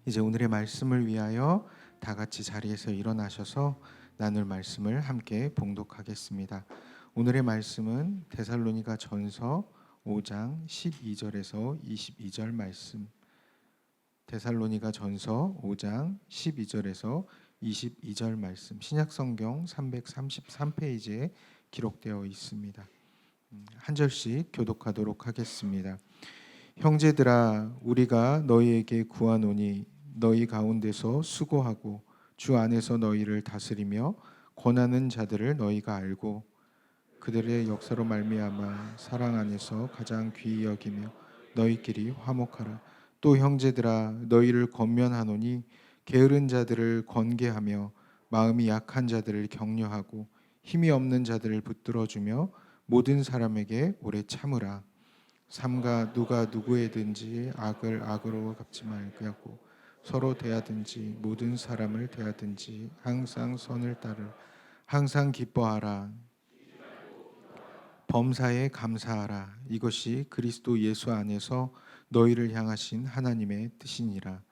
이제 오늘의 말씀을 위하여 다 같이 자리에서 일어나셔서 나눌 말씀을 함께 봉독하겠습니다. 오늘의 말씀은 데살로니가 전서 5장 12절에서 22절 말씀. 데살로니가 전서 5장 12절에서 22절 말씀. 신약성경 333페이지에 기록되어 있습니다. 한 절씩 교독하도록 하겠습니다. 형제들아, 우리가 너희에게 구하노니 너희 가운데서 수고하고 주 안에서 너희를 다스리며 권하는 자들을 너희가 알고 그들의 역사로 말미암아 사랑 안에서 가장 귀히 여기며 너희끼리 화목하라. 또 형제들아, 너희를 권면하노니 게으른 자들을 권계하며 마음이 약한 자들을 격려하고 힘이 없는 자들을 붙들어주며 모든 사람에게 오래 참으라. 삼가 누가 누구에든지 악을 악으로 갚지 말고 서로 대하든지 모든 사람을 대하든지 항상 선을 따르 항상 기뻐하라. 범사에 감사하라. 이것이 그리스도 예수 안에서 너희를 향하신 하나님의 뜻이니라.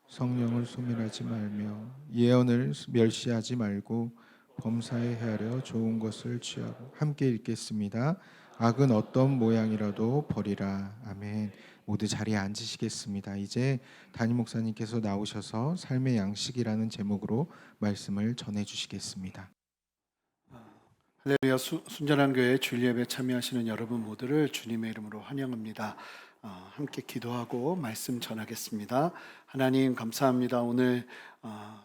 성령을 소멸하지 말며 예언을 멸시하지 말고 범사에 헤아려 좋은 것을 취하고. 함께 읽겠습니다. 악은 어떤 모양이라도 버리라. 아멘. 모두 자리에 앉으시겠습니다. 이제 담임 목사님께서 나오셔서 삶의 양식이라는 제목으로 말씀을 전해 주시겠습니다. 할렐루야. 순전한 교회 주일 예배 참여하시는 여러분 모두를 주님의 이름으로 환영합니다. 함께 기도하고 말씀 전하겠습니다. 하나님 감사합니다. 오늘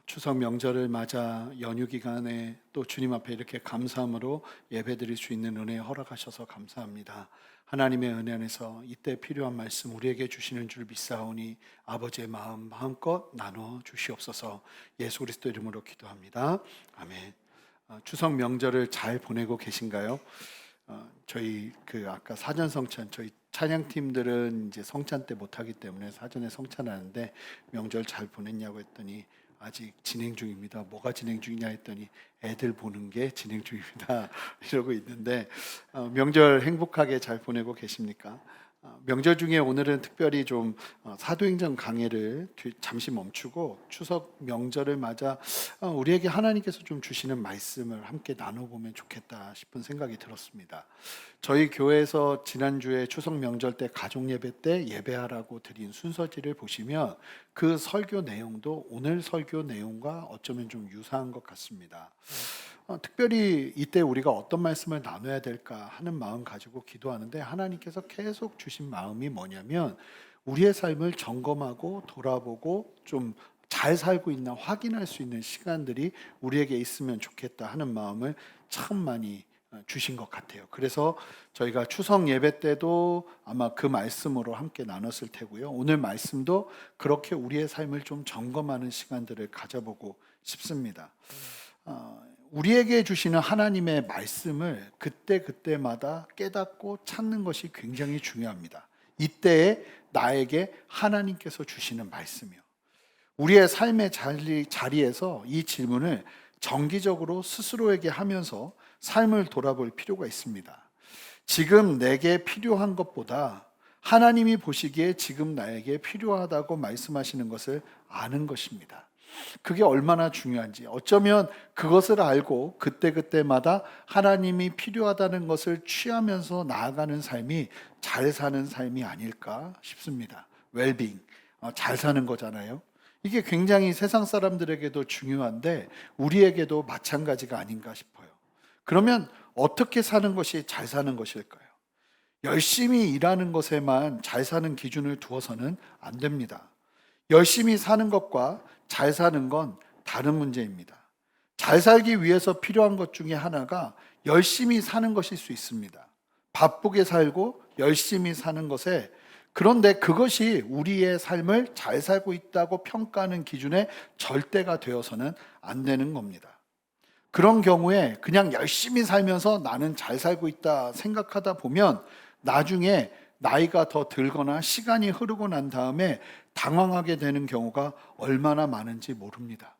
추석 명절을 맞아 연휴 기간에 또 주님 앞에 이렇게 감사함으로 예배드릴 수 있는 은혜 허락하셔서 감사합니다. 하나님의 은혜 안에서 이때 필요한 말씀 우리에게 주시는 줄 믿사오니 아버지의 마음 마음껏 나눠 주시옵소서. 예수 그리스도 이름으로 기도합니다. 아멘. 추석 명절을 잘 보내고 계신가요? 저희 아까 사전 성찬, 저희 찬양팀들은 이제 성찬 때 못하기 때문에 사전에 성찬하는데 명절 잘 보냈냐고 했더니 아직 진행 중입니다. 뭐가 진행 중이냐 했더니 애들 보는 게 진행 중입니다. 이러고 있는데 명절 행복하게 잘 보내고 계십니까? 명절 중에 오늘은 특별히 좀 사도행전 강해를 잠시 멈추고 추석 명절을 맞아 우리에게 하나님께서 좀 주시는 말씀을 함께 나눠보면 좋겠다 싶은 생각이 들었습니다. 저희 교회에서 지난주에 추석 명절 때 가족 예배 때 예배하라고 드린 순서지를 보시면 그 설교 내용도 오늘 설교 내용과 어쩌면 좀 유사한 것 같습니다. 특별히 이때 우리가 어떤 말씀을 나눠야 될까 하는 마음 가지고 기도하는데 하나님께서 계속 주신 마음이 뭐냐면 우리의 삶을 점검하고 돌아보고 좀 잘 살고 있나 확인할 수 있는 시간들이 우리에게 있으면 좋겠다 하는 마음을 참 많이 주신 것 같아요. 그래서 저희가 추석 예배 때도 아마 그 말씀으로 함께 나눴을 테고요. 오늘 말씀도 그렇게 우리의 삶을 좀 점검하는 시간들을 가져보고 싶습니다. 우리에게 주시는 하나님의 말씀을 그때마다 깨닫고 찾는 것이 굉장히 중요합니다. 이때에 나에게 하나님께서 주시는 말씀이요. 우리의 삶의 자리에서 이 질문을 정기적으로 스스로에게 하면서 삶을 돌아볼 필요가 있습니다. 지금 내게 필요한 것보다 하나님이 보시기에 지금 나에게 필요하다고 말씀하시는 것을 아는 것입니다. 그게 얼마나 중요한지, 어쩌면 그것을 알고 그때마다 하나님이 필요하다는 것을 취하면서 나아가는 삶이 잘 사는 삶이 아닐까 싶습니다. 웰빙, 잘 사는 거잖아요. 이게 굉장히 세상 사람들에게도 중요한데 우리에게도 마찬가지가 아닌가 싶어요. 그러면 어떻게 사는 것이 잘 사는 것일까요? 열심히 일하는 것에만 잘 사는 기준을 두어서는 안 됩니다. 열심히 사는 것과 잘 사는 건 다른 문제입니다. 잘 살기 위해서 필요한 것 중에 하나가 열심히 사는 것일 수 있습니다. 바쁘게 살고 열심히 사는 것에, 그런데 그것이 우리의 삶을 잘 살고 있다고 평가하는 기준의 절대가 되어서는 안 되는 겁니다. 그런 경우에 그냥 열심히 살면서 나는 잘 살고 있다 생각하다 보면 나중에 나이가 더 들거나 시간이 흐르고 난 다음에 당황하게 되는 경우가 얼마나 많은지 모릅니다.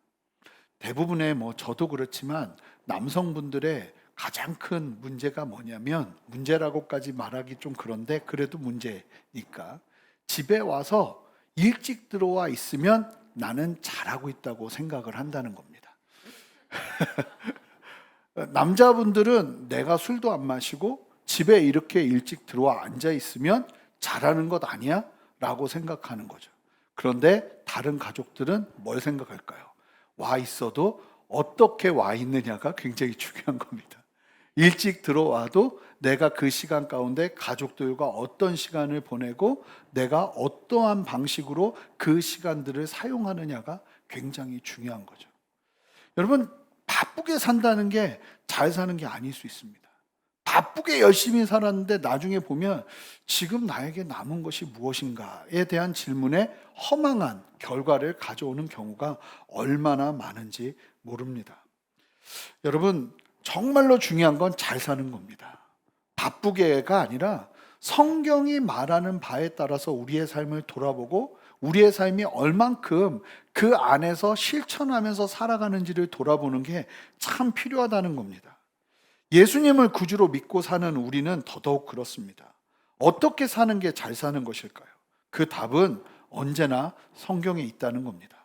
대부분의 저도 그렇지만 남성분들의 가장 큰 문제가 뭐냐면, 문제라고까지 말하기 좀 그런데 그래도 문제니까, 집에 와서 일찍 들어와 있으면 나는 잘하고 있다고 생각을 한다는 겁니다. 남자분들은 내가 술도 안 마시고 집에 이렇게 일찍 들어와 앉아 있으면 잘하는 것 아니야? 라고 생각하는 거죠. 그런데 다른 가족들은 뭘 생각할까요? 와 있어도 어떻게 와 있느냐가 굉장히 중요한 겁니다. 일찍 들어와도 내가 그 시간 가운데 가족들과 어떤 시간을 보내고 내가 어떠한 방식으로 그 시간들을 사용하느냐가 굉장히 중요한 거죠. 여러분, 바쁘게 산다는 게 잘 사는 게 아닐 수 있습니다. 바쁘게 열심히 살았는데 나중에 보면 지금 나에게 남은 것이 무엇인가에 대한 질문에 허망한 결과를 가져오는 경우가 얼마나 많은지 모릅니다. 여러분, 정말로 중요한 건 잘 사는 겁니다. 바쁘게가 아니라 성경이 말하는 바에 따라서 우리의 삶을 돌아보고 우리의 삶이 얼만큼 그 안에서 실천하면서 살아가는지를 돌아보는 게 참 필요하다는 겁니다. 예수님을 구주로 믿고 사는 우리는 더더욱 그렇습니다. 어떻게 사는 게 잘 사는 것일까요? 그 답은 언제나 성경에 있다는 겁니다.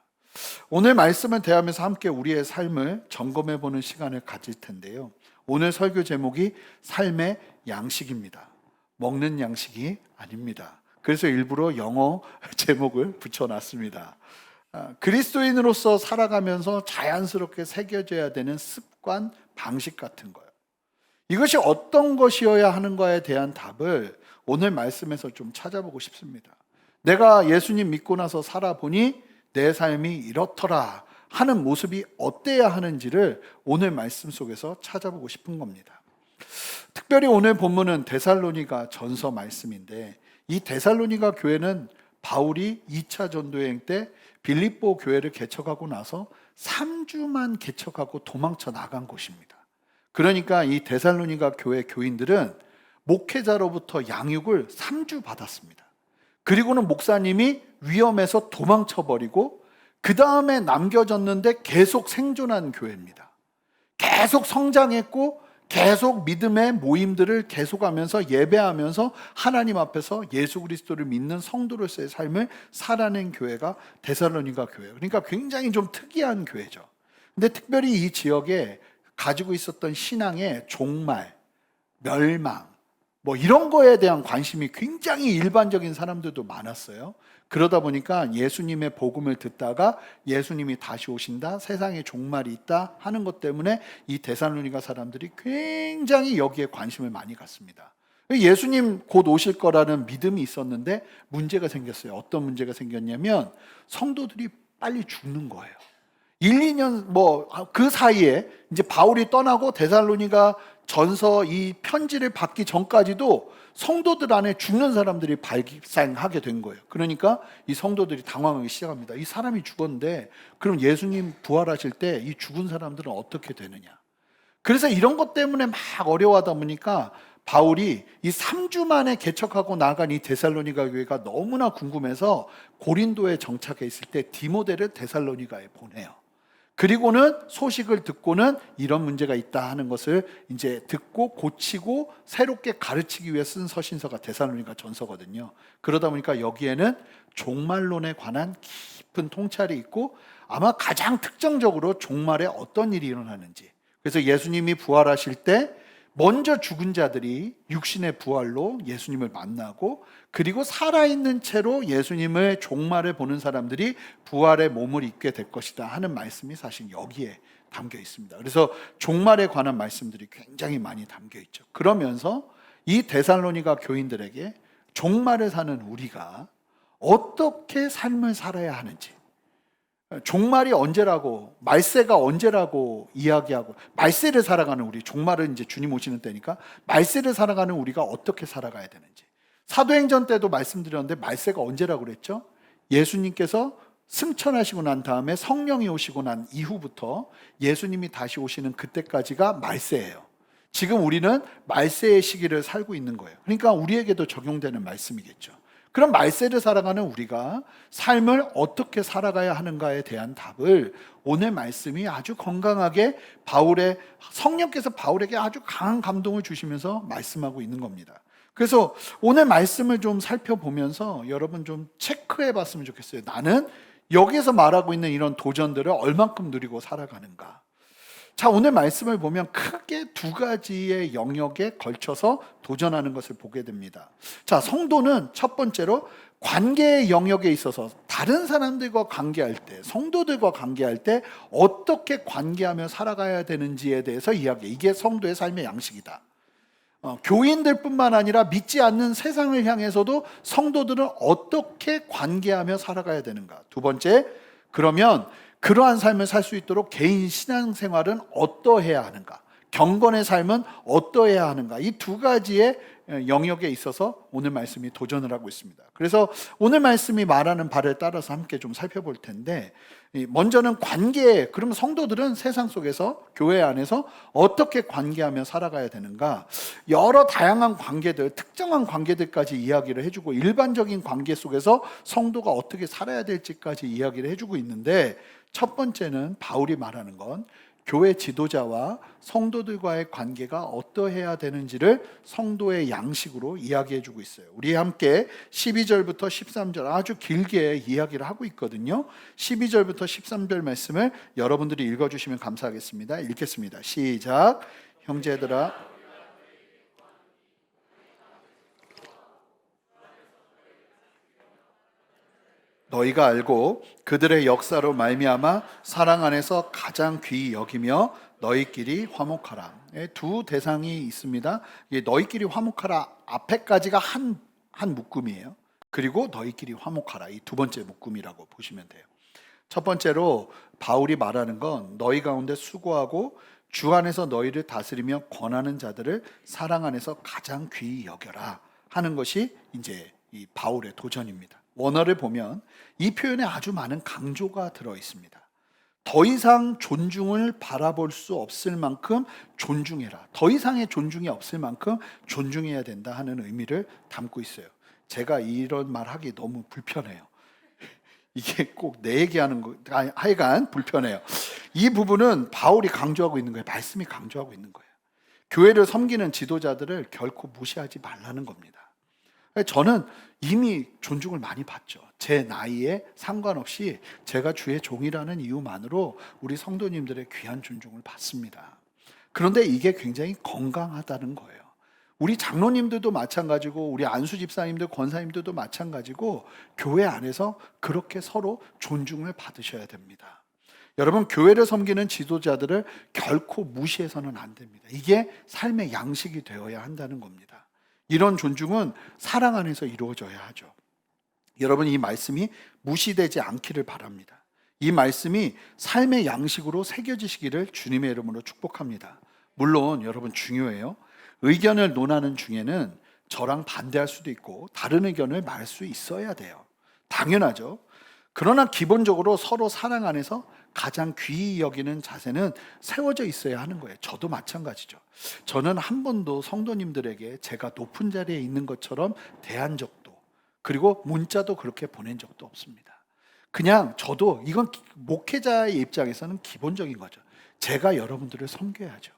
오늘 말씀을 대하면서 함께 우리의 삶을 점검해 보는 시간을 가질 텐데요. 오늘 설교 제목이 삶의 양식입니다. 먹는 양식이 아닙니다. 그래서 일부러 영어 제목을 붙여놨습니다. 그리스도인으로서 살아가면서 자연스럽게 새겨져야 되는 습관, 방식 같은 거예요. 이것이 어떤 것이어야 하는가에 대한 답을 오늘 말씀에서 좀 찾아보고 싶습니다. 내가 예수님 믿고 나서 살아보니 내 삶이 이렇더라 하는 모습이 어때야 하는지를 오늘 말씀 속에서 찾아보고 싶은 겁니다. 특별히 오늘 본문은 데살로니가 전서 말씀인데 이 데살로니가 교회는 바울이 2차 전도여행 때 빌립보 교회를 개척하고 나서 3주만 개척하고 도망쳐 나간 곳입니다. 그러니까 이 데살로니가 교회 교인들은 목회자로부터 양육을 3주 받았습니다. 그리고는 목사님이 위험해서 도망쳐버리고 그 다음에 남겨졌는데 계속 생존한 교회입니다. 계속 성장했고 계속 믿음의 모임들을 계속하면서 예배하면서 하나님 앞에서 예수 그리스도를 믿는 성도로서의 삶을 살아낸 교회가 데살로니가 교회예요. 그러니까 굉장히 좀 특이한 교회죠. 근데 특별히 이 지역에 가지고 있었던 신앙의 종말, 멸망, 뭐 이런 거에 대한 관심이 굉장히 일반적인 사람들도 많았어요. 그러다 보니까 예수님의 복음을 듣다가 예수님이 다시 오신다, 세상에 종말이 있다 하는 것 때문에 이 데살로니가 사람들이 굉장히 여기에 관심을 많이 갖습니다. 예수님 곧 오실 거라는 믿음이 있었는데 문제가 생겼어요. 어떤 문제가 생겼냐면 성도들이 빨리 죽는 거예요. 1, 2년 그 사이에 이제 바울이 떠나고 데살로니가 전서 이 편지를 받기 전까지도 성도들 안에 죽는 사람들이 발생하게 된 거예요. 그러니까 이 성도들이 당황하기 시작합니다. 이 사람이 죽었는데 그럼 예수님 부활하실 때 이 죽은 사람들은 어떻게 되느냐. 그래서 이런 것 때문에 막 어려워하다 보니까 바울이 이 3주 만에 개척하고 나간 이 데살로니가 교회가 너무나 궁금해서 고린도에 정착해 있을 때 디모데를 데살로니가에 보내요. 그리고는 소식을 듣고는 이런 문제가 있다 하는 것을 이제 듣고 고치고 새롭게 가르치기 위해 쓴 서신서가 데살로니가 전서거든요. 그러다 보니까 여기에는 종말론에 관한 깊은 통찰이 있고 아마 가장 특정적으로 종말에 어떤 일이 일어나는지, 그래서 예수님이 부활하실 때 먼저 죽은 자들이 육신의 부활로 예수님을 만나고 그리고 살아있는 채로 예수님의 종말을 보는 사람들이 부활의 몸을 입게 될 것이다 하는 말씀이 사실 여기에 담겨 있습니다. 그래서 종말에 관한 말씀들이 굉장히 많이 담겨 있죠. 그러면서 이 데살로니가 교인들에게 종말을 사는 우리가 어떻게 삶을 살아야 하는지, 종말이 언제라고, 말세가 언제라고 이야기하고, 말세를 살아가는 우리, 종말은 이제 주님 오시는 때니까 말세를 살아가는 우리가 어떻게 살아가야 되는지. 사도행전 때도 말씀드렸는데 말세가 언제라고 그랬죠? 예수님께서 승천하시고 난 다음에 성령이 오시고 난 이후부터 예수님이 다시 오시는 그때까지가 말세예요. 지금 우리는 말세의 시기를 살고 있는 거예요. 그러니까 우리에게도 적용되는 말씀이겠죠. 그럼 말세를 살아가는 우리가 삶을 어떻게 살아가야 하는가에 대한 답을 오늘 말씀이 아주 건강하게 성령께서 바울에게 아주 강한 감동을 주시면서 말씀하고 있는 겁니다. 그래서 오늘 말씀을 좀 살펴보면서 여러분 좀 체크해 봤으면 좋겠어요. 나는 여기에서 말하고 있는 이런 도전들을 얼만큼 누리고 살아가는가? 자, 오늘 말씀을 보면 크게 두 가지의 영역에 걸쳐서 도전하는 것을 보게 됩니다. 자, 성도는 첫 번째로 관계의 영역에 있어서 다른 사람들과 관계할 때, 성도들과 관계할 때 어떻게 관계하며 살아가야 되는지에 대해서 이야기해. 이게 성도의 삶의 양식이다. 교인들뿐만 아니라 믿지 않는 세상을 향해서도 성도들은 어떻게 관계하며 살아가야 되는가. 두 번째, 그러면 그러한 삶을 살 수 있도록 개인 신앙생활은 어떠해야 하는가, 경건의 삶은 어떠해야 하는가, 이 두 가지의 영역에 있어서 오늘 말씀이 도전을 하고 있습니다. 그래서 오늘 말씀이 말하는 바를 따라서 함께 좀 살펴볼 텐데, 먼저는 관계, 그러면 성도들은 세상 속에서, 교회 안에서 어떻게 관계하며 살아가야 되는가, 여러 다양한 관계들, 특정한 관계들까지 이야기를 해주고 일반적인 관계 속에서 성도가 어떻게 살아야 될지까지 이야기를 해주고 있는데, 첫 번째는 바울이 말하는 건 교회 지도자와 성도들과의 관계가 어떠해야 되는지를 성도의 양식으로 이야기해 주고 있어요. 우리 함께 12절부터 13절 아주 길게 이야기를 하고 있거든요. 12절부터 13절 말씀을 여러분들이 읽어주시면 감사하겠습니다. 읽겠습니다. 시작. 형제들아, 너희가 알고 그들의 역사로 말미암아 사랑 안에서 가장 귀히 여기며 너희끼리 화목하라. 두 대상이 있습니다. 너희끼리 화목하라 앞에까지가 한 묶음이에요. 그리고 너희끼리 화목하라, 이 두 번째 묶음이라고 보시면 돼요. 첫 번째로 바울이 말하는 건 너희 가운데 수고하고 주 안에서 너희를 다스리며 권하는 자들을 사랑 안에서 가장 귀히 여겨라 하는 것이 이제 이 바울의 도전입니다. 원어를 보면 이 표현에 아주 많은 강조가 들어 있습니다. 더 이상 존중을 바라볼 수 없을 만큼 존중해라. 더 이상의 존중이 없을 만큼 존중해야 된다 하는 의미를 담고 있어요. 제가 이런 말 하기 너무 불편해요. 이게 꼭 내 얘기하는 거, 하여간 불편해요. 이 부분은 바울이 강조하고 있는 거예요. 말씀이 강조하고 있는 거예요. 교회를 섬기는 지도자들을 결코 무시하지 말라는 겁니다. 저는 이미 존중을 많이 받죠. 제 나이에 상관없이 제가 주의 종이라는 이유만으로 우리 성도님들의 귀한 존중을 받습니다. 그런데 이게 굉장히 건강하다는 거예요. 우리 장로님들도 마찬가지고 우리 안수 집사님들, 권사님들도 마찬가지고 교회 안에서 그렇게 서로 존중을 받으셔야 됩니다. 여러분, 교회를 섬기는 지도자들을 결코 무시해서는 안 됩니다. 이게 삶의 양식이 되어야 한다는 겁니다. 이런 존중은 사랑 안에서 이루어져야 하죠. 여러분, 이 말씀이 무시되지 않기를 바랍니다. 이 말씀이 삶의 양식으로 새겨지시기를 주님의 이름으로 축복합니다. 물론 여러분, 중요해요. 의견을 논하는 중에는 저랑 반대할 수도 있고 다른 의견을 말할 수 있어야 돼요. 당연하죠. 그러나 기본적으로 서로 사랑 안에서 가장 귀히 여기는 자세는 세워져 있어야 하는 거예요. 저도 마찬가지죠. 저는 한 번도 성도님들에게 제가 높은 자리에 있는 것처럼 대한 적도, 그리고 문자도 그렇게 보낸 적도 없습니다. 그냥 저도, 이건 목회자의 입장에서는 기본적인 거죠. 제가 여러분들을 섬겨야죠.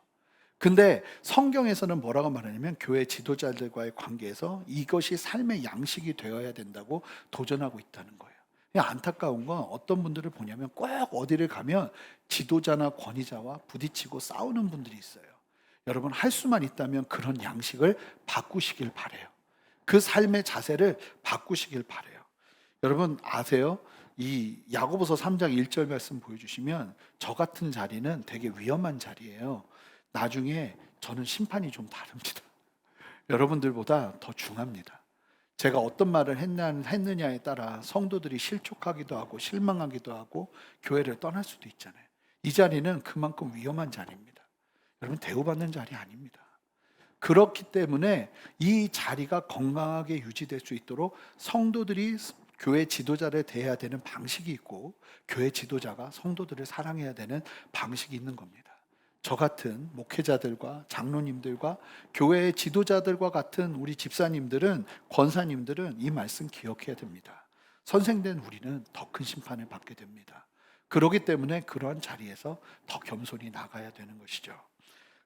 근데 성경에서는 뭐라고 말하냐면 교회 지도자들과의 관계에서 이것이 삶의 양식이 되어야 된다고 도전하고 있다는 거예요. 안타까운 건 어떤 분들을 보냐면 꼭 어디를 가면 지도자나 권위자와 부딪히고 싸우는 분들이 있어요. 여러분, 할 수만 있다면 그런 양식을 바꾸시길 바래요. 그 삶의 자세를 바꾸시길 바래요. 여러분 아세요? 이 야고보서 3장 1절 말씀 보여주시면 저 같은 자리는 되게 위험한 자리예요. 나중에 저는 심판이 좀 다릅니다. 여러분들보다 더 중합니다. 제가 어떤 말을 했느냐에 따라 성도들이 실족하기도 하고 실망하기도 하고 교회를 떠날 수도 있잖아요. 이 자리는 그만큼 위험한 자리입니다. 여러분, 대우받는 자리 아닙니다. 그렇기 때문에 이 자리가 건강하게 유지될 수 있도록 성도들이 교회 지도자를 대해야 되는 방식이 있고 교회 지도자가 성도들을 사랑해야 되는 방식이 있는 겁니다. 저 같은 목회자들과 장로님들과 교회의 지도자들과 같은 우리 집사님들은, 권사님들은 이 말씀 기억해야 됩니다. 선생된 우리는 더 큰 심판을 받게 됩니다. 그렇기 때문에 그러한 자리에서 더 겸손히 나가야 되는 것이죠.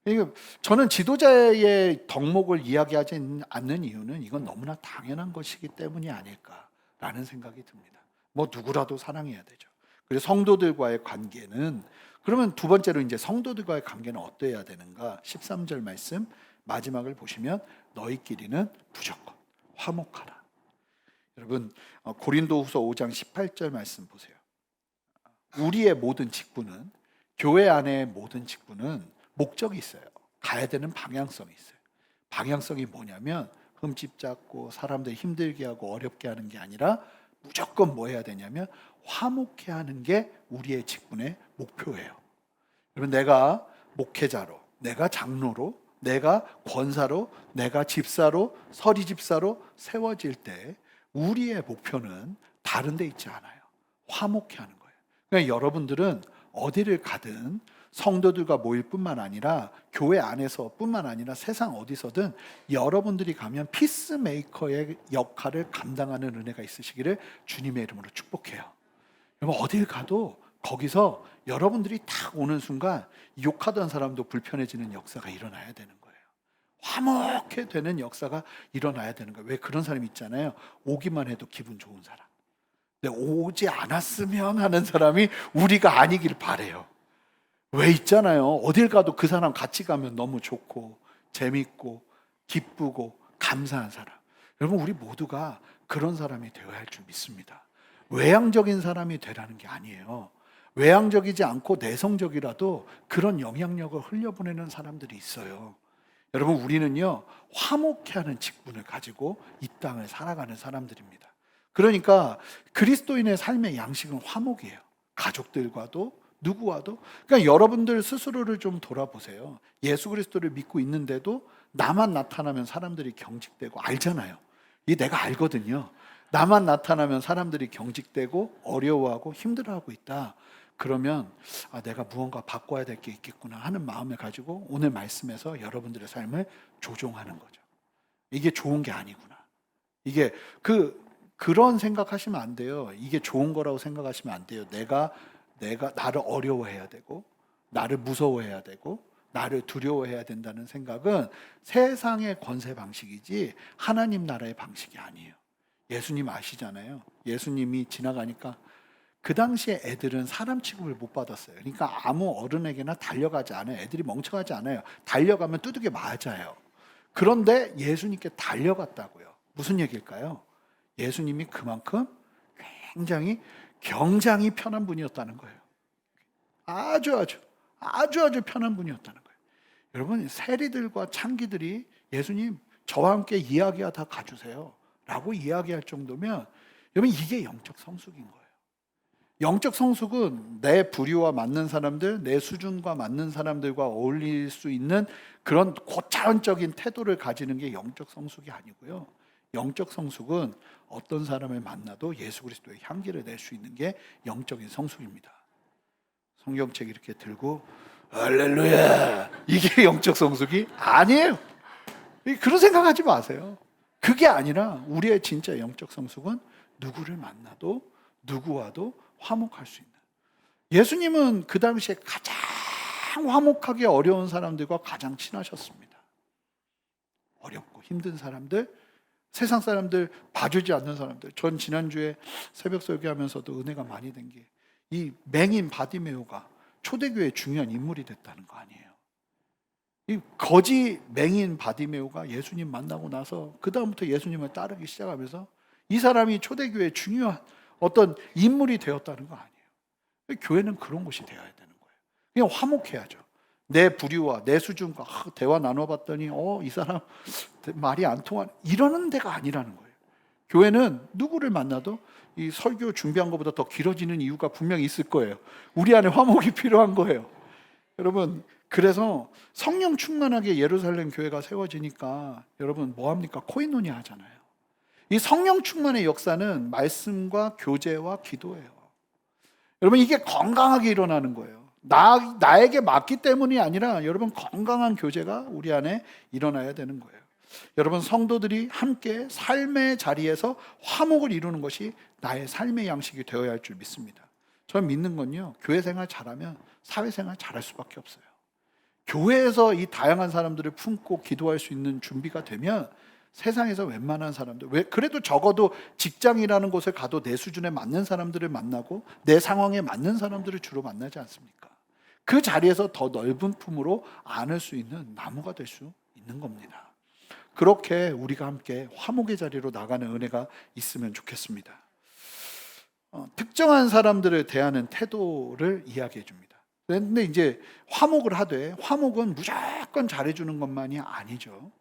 그러니까 저는 지도자의 덕목을 이야기하지 않는 이유는 이건 너무나 당연한 것이기 때문이 아닐까라는 생각이 듭니다. 뭐 누구라도 사랑해야 되죠. 그리고 성도들과의 관계는, 그러면 두 번째로 이제 성도들과의 관계는 어떠해야 되는가? 13절 말씀 마지막을 보시면 너희끼리는 무조건 화목하라. 여러분, 고린도후서 5장 18절 말씀 보세요. 우리의 모든 직분은, 교회 안의 모든 직분은 목적이 있어요. 가야 되는 방향성이 있어요. 방향성이 뭐냐면 흠집 잡고 사람들 힘들게 하고 어렵게 하는 게 아니라 무조건 뭐 해야 되냐면 화목해 하는 게 우리의 직분의 목표예요. 여러분, 내가 목회자로, 내가 장로로, 내가 권사로, 내가 집사로, 서리 집사로 세워질 때 우리의 목표는 다른 데 있지 않아요. 화목해 하는 거예요. 그러니까 여러분들은 어디를 가든 성도들과 모일 뿐만 아니라 교회 안에서 뿐만 아니라 세상 어디서든 여러분들이 가면 피스메이커의 역할을 감당하는 은혜가 있으시기를 주님의 이름으로 축복해요. 여러분, 어딜 가도 거기서 여러분들이 딱 오는 순간 욕하던 사람도 불편해지는 역사가 일어나야 되는 거예요. 화목해 되는 역사가 일어나야 되는 거예요. 왜 그런 사람이 있잖아요. 오기만 해도 기분 좋은 사람. 근데 오지 않았으면 하는 사람이 우리가 아니길 바래요. 왜 있잖아요. 어딜 가도 그 사람 같이 가면 너무 좋고 재밌고 기쁘고 감사한 사람. 여러분, 우리 모두가 그런 사람이 되어야 할 줄 믿습니다. 외향적인 사람이 되라는 게 아니에요. 외향적이지 않고 내성적이라도 그런 영향력을 흘려보내는 사람들이 있어요. 여러분, 우리는요 화목해하는 직분을 가지고 이 땅을 살아가는 사람들입니다. 그러니까 그리스도인의 삶의 양식은 화목이에요. 가족들과도 누구와도. 그러니까 여러분들 스스로를 좀 돌아보세요. 예수 그리스도를 믿고 있는데도 나만 나타나면 사람들이 경직되고, 알잖아요. 이 내가 알거든요. 나만 나타나면 사람들이 경직되고 어려워하고 힘들어하고 있다. 그러면 내가 무언가 바꿔야 될 게 있겠구나 하는 마음을 가지고 오늘 말씀에서 여러분들의 삶을 조종하는 거죠. 이게 좋은 게 아니구나. 이게 그런 생각하시면 안 돼요. 이게 좋은 거라고 생각하시면 안 돼요. 내가 나를 어려워해야 되고, 나를 무서워해야 되고, 나를 두려워해야 된다는 생각은 세상의 권세 방식이지 하나님 나라의 방식이 아니에요. 예수님 아시잖아요. 예수님이 지나가니까 그 당시에 애들은 사람 취급을 못 받았어요. 그러니까 아무 어른에게나 달려가지 않아요. 애들이 멍청하지 않아요. 달려가면 두들겨 맞아요. 그런데 예수님께 달려갔다고요. 무슨 얘기일까요? 예수님이 그만큼 굉장히 편한 분이었다는 거예요. 아주 편한 분이었다는 거예요. 여러분, 세리들과 창기들이 예수님 저와 함께 이야기가 다 가주세요 라고 이야기할 정도면, 여러분, 이게 영적 성숙인 거예요. 영적 성숙은 내 부류와 맞는 사람들, 내 수준과 맞는 사람들과 어울릴 수 있는 그런 고차원적인 태도를 가지는 게 영적 성숙이 아니고요. 영적 성숙은 어떤 사람을 만나도 예수 그리스도의 향기를 낼 수 있는 게 영적인 성숙입니다. 성경책 이렇게 들고 할렐루야, 이게 영적 성숙이 아니에요. 그런 생각하지 마세요. 그게 아니라 우리의 진짜 영적 성숙은 누구를 만나도 누구와도 화목할 수 있는. 예수님은 그 당시에 가장 화목하기 어려운 사람들과 가장 친하셨습니다. 어렵고 힘든 사람들, 세상 사람들 봐주지 않는 사람들. 전 지난주에 새벽 설교하면서도 은혜가 많이 된 게, 이 맹인 바디메오가 초대교회의 중요한 인물이 됐다는 거 아니에요. 이 거지 맹인 바디메오가 예수님 만나고 나서 그 다음부터 예수님을 따르기 시작하면서 이 사람이 초대교회의 중요한 어떤 인물이 되었다는 거 아니에요. 교회는 그런 곳이 되어야 되는 거예요. 그냥 화목해야죠. 내 부류와 내 수준과 대화 나눠봤더니 이 사람 말이 안 통하는, 이러는 데가 아니라는 거예요. 교회는 누구를 만나도 이 설교 준비한 것보다 더 길어지는 이유가 분명히 있을 거예요. 우리 안에 화목이 필요한 거예요. 여러분, 그래서 성령 충만하게 예루살렘 교회가 세워지니까 여러분 뭐합니까? 코인노니아 하잖아요. 이 성령 충만의 역사는 말씀과 교제와 기도예요. 여러분, 이게 건강하게 일어나는 거예요. 나에게 맞기 때문이 아니라 여러분 건강한 교제가 우리 안에 일어나야 되는 거예요. 여러분, 성도들이 함께 삶의 자리에서 화목을 이루는 것이 나의 삶의 양식이 되어야 할 줄 믿습니다. 저는 믿는 건요, 교회 생활 잘하면 사회생활 잘할 수밖에 없어요. 교회에서 이 다양한 사람들을 품고 기도할 수 있는 준비가 되면 세상에서 웬만한 사람들, 왜 그래도 적어도 직장이라는 곳에 가도 내 수준에 맞는 사람들을 만나고 내 상황에 맞는 사람들을 주로 만나지 않습니까? 그 자리에서 더 넓은 품으로 안을 수 있는 나무가 될 수 있는 겁니다. 그렇게 우리가 함께 화목의 자리로 나가는 은혜가 있으면 좋겠습니다. 특정한 사람들을 대하는 태도를 이야기해 줍니다. 그런데 이제 화목을 하되, 화목은 무조건 잘해주는 것만이 아니죠.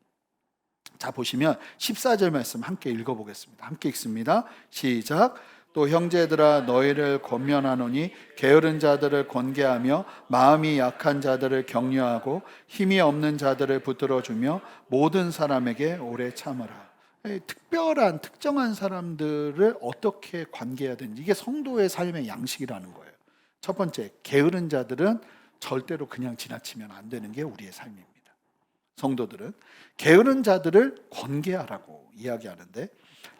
자, 보시면 14절 말씀 함께 읽어보겠습니다. 함께 읽습니다. 시작. 또 형제들아, 너희를 권면하노니 게으른 자들을 권계하며 마음이 약한 자들을 격려하고 힘이 없는 자들을 붙들어주며 모든 사람에게 오래 참으라. 특별한 특정한 사람들을 어떻게 관계해야 되는지, 이게 성도의 삶의 양식이라는 거예요. 첫 번째, 게으른 자들은 절대로 그냥 지나치면 안 되는 게 우리의 삶입니다. 성도들은 게으른 자들을 권계하라고 이야기하는데,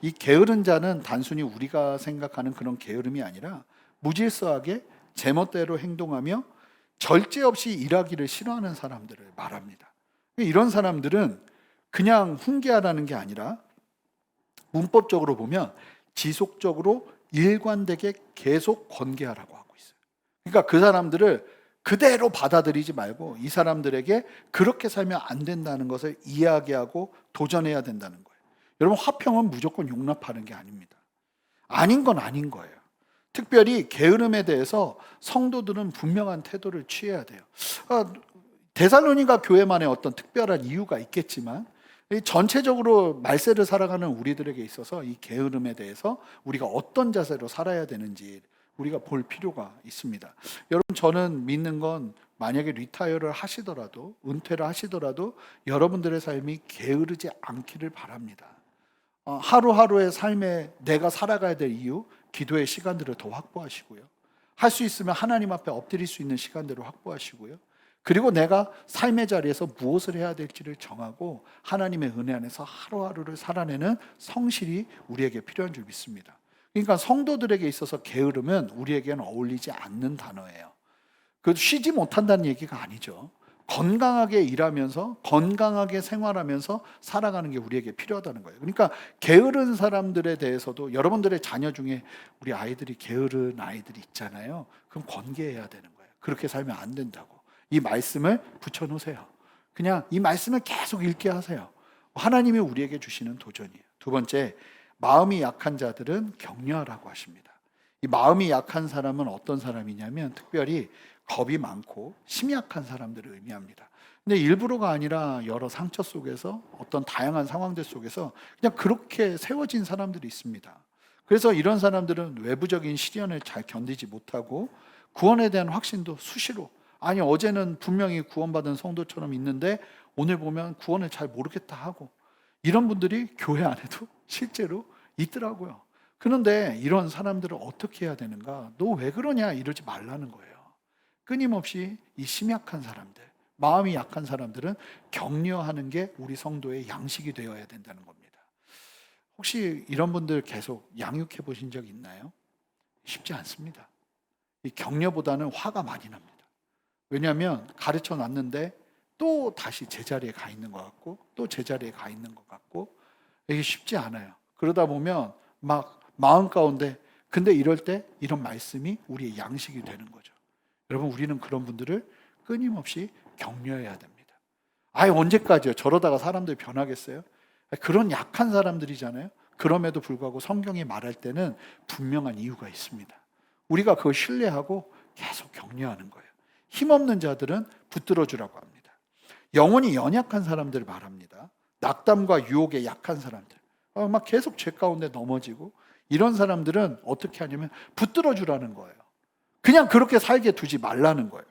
이 게으른 자는 단순히 우리가 생각하는 그런 게으름이 아니라 무질서하게 제멋대로 행동하며 절제 없이 일하기를 싫어하는 사람들을 말합니다. 이런 사람들은 그냥 훈계하라는 게 아니라 문법적으로 보면 지속적으로 일관되게 계속 권계하라고 하고 있어요. 그러니까 그 사람들을 그대로 받아들이지 말고 이 사람들에게 그렇게 살면 안 된다는 것을 이야기하고 도전해야 된다는 거예요. 여러분, 화평은 무조건 용납하는 게 아닙니다. 아닌 건 아닌 거예요. 특별히 게으름에 대해서 성도들은 분명한 태도를 취해야 돼요. 데살로니가 교회만의 어떤 특별한 이유가 있겠지만 전체적으로 말세를 살아가는 우리들에게 있어서 이 게으름에 대해서 우리가 어떤 자세로 살아야 되는지 우리가 볼 필요가 있습니다. 여러분, 저는 믿는 건 만약에 리타이어를 하시더라도, 은퇴를 하시더라도 여러분들의 삶이 게으르지 않기를 바랍니다. 하루하루의 삶에 내가 살아가야 될 이유, 기도의 시간들을 더 확보하시고요. 할 수 있으면 하나님 앞에 엎드릴 수 있는 시간들을 확보하시고요. 그리고 내가 삶의 자리에서 무엇을 해야 될지를 정하고 하나님의 은혜 안에서 하루하루를 살아내는 성실이 우리에게 필요한 줄 믿습니다. 그러니까 성도들에게 있어서 게으름은 우리에게는 어울리지 않는 단어예요. 그래도 쉬지 못한다는 얘기가 아니죠. 건강하게 일하면서 건강하게 생활하면서 살아가는 게 우리에게 필요하다는 거예요. 그러니까 게으른 사람들에 대해서도, 여러분들의 자녀 중에 우리 아이들이 게으른 아이들이 있잖아요. 그럼 권계해야 되는 거예요. 그렇게 살면 안 된다고. 이 말씀을 붙여놓으세요. 그냥 이 말씀을 계속 읽게 하세요. 하나님이 우리에게 주시는 도전이에요. 두 번째, 마음이 약한 자들은 격려하라고 하십니다. 이 마음이 약한 사람은 어떤 사람이냐면 특별히 겁이 많고 심이 약한 사람들을 의미합니다. 근데 일부러가 아니라 여러 상처 속에서, 어떤 다양한 상황들 속에서 그냥 그렇게 세워진 사람들이 있습니다. 그래서 이런 사람들은 외부적인 시련을 잘 견디지 못하고 구원에 대한 확신도 수시로, 아니 어제는 분명히 구원받은 성도처럼 있는데 오늘 보면 구원을 잘 모르겠다 하고, 이런 분들이 교회 안에도 실제로 있더라고요. 그런데 이런 사람들을 어떻게 해야 되는가? 너 왜 그러냐? 이러지 말라는 거예요. 끊임없이 이 심약한 사람들, 마음이 약한 사람들은 격려하는 게 우리 성도의 양식이 되어야 된다는 겁니다. 혹시 이런 분들 계속 양육해 보신 적 있나요? 쉽지 않습니다. 이 격려보다는 화가 많이 납니다. 왜냐하면 가르쳐 놨는데 또 다시 제자리에 가 있는 것 같고, 또 제자리에 가 있는 것 같고, 이게 쉽지 않아요. 그러다 보면 막 마음 가운데, 근데 이럴 때 이런 말씀이 우리의 양식이 되는 거죠. 여러분, 우리는 그런 분들을 끊임없이 격려해야 됩니다. 아예 언제까지요? 저러다가 사람들이 변하겠어요? 그런 약한 사람들이잖아요. 그럼에도 불구하고 성경이 말할 때는 분명한 이유가 있습니다. 우리가 그걸 신뢰하고 계속 격려하는 거예요. 힘없는 자들은 붙들어 주라고 합니다. 영혼이 연약한 사람들을 말합니다. 낙담과 유혹에 약한 사람들, 막 계속 죄 가운데 넘어지고, 이런 사람들은 어떻게 하냐면 붙들어 주라는 거예요. 그냥 그렇게 살게 두지 말라는 거예요.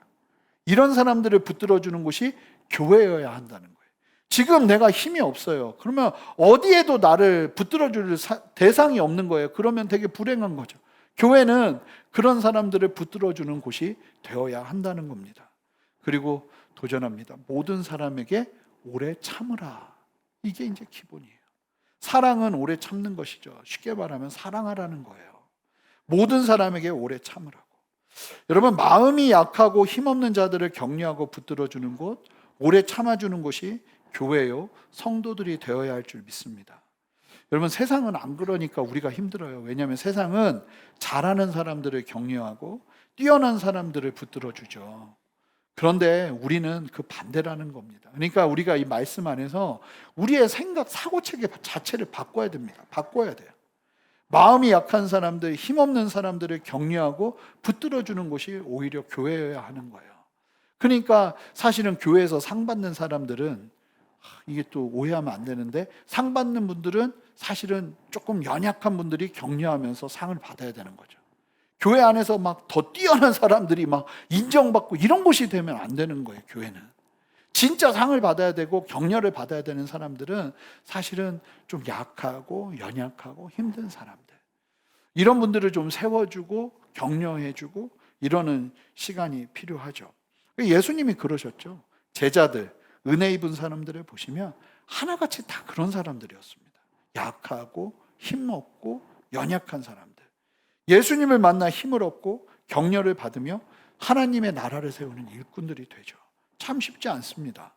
이런 사람들을 붙들어 주는 곳이 교회여야 한다는 거예요. 지금 내가 힘이 없어요. 그러면 어디에도 나를 붙들어 줄 대상이 없는 거예요. 그러면 되게 불행한 거죠. 교회는 그런 사람들을 붙들어 주는 곳이 되어야 한다는 겁니다. 그리고 도전합니다. 모든 사람에게 오래 참으라. 이게 이제 기본이에요. 사랑은 오래 참는 것이죠. 쉽게 말하면 사랑하라는 거예요. 모든 사람에게 오래 참으라고. 여러분, 마음이 약하고 힘없는 자들을 격려하고 붙들어주는 곳, 오래 참아주는 곳이 교회요, 성도들이 되어야 할 줄 믿습니다. 여러분, 세상은 안 그러니까 우리가 힘들어요. 왜냐하면 세상은 잘하는 사람들을 격려하고 뛰어난 사람들을 붙들어 주죠. 그런데 우리는 그 반대라는 겁니다. 그러니까 우리가 이 말씀 안에서 우리의 생각, 사고체계 자체를 바꿔야 됩니다. 바꿔야 돼요. 마음이 약한 사람들, 힘없는 사람들을 격려하고 붙들어 주는 곳이 오히려 교회여야 하는 거예요. 그러니까 사실은 교회에서 상 받는 사람들은, 이게 또 오해하면 안 되는데, 상 받는 분들은 사실은 조금 연약한 분들이 격려하면서 상을 받아야 되는 거죠. 교회 안에서 막 더 뛰어난 사람들이 막 인정받고 이런 곳이 되면 안 되는 거예요. 교회는 진짜 상을 받아야 되고 격려를 받아야 되는 사람들은 사실은 좀 약하고 연약하고 힘든 사람들, 이런 분들을 좀 세워주고 격려해주고 이러는 시간이 필요하죠. 예수님이 그러셨죠. 제자들, 은혜 입은 사람들을 보시면 하나같이 다 그런 사람들이었습니다. 약하고 힘없고 연약한 사람들, 예수님을 만나 힘을 얻고 격려를 받으며 하나님의 나라를 세우는 일꾼들이 되죠. 참 쉽지 않습니다.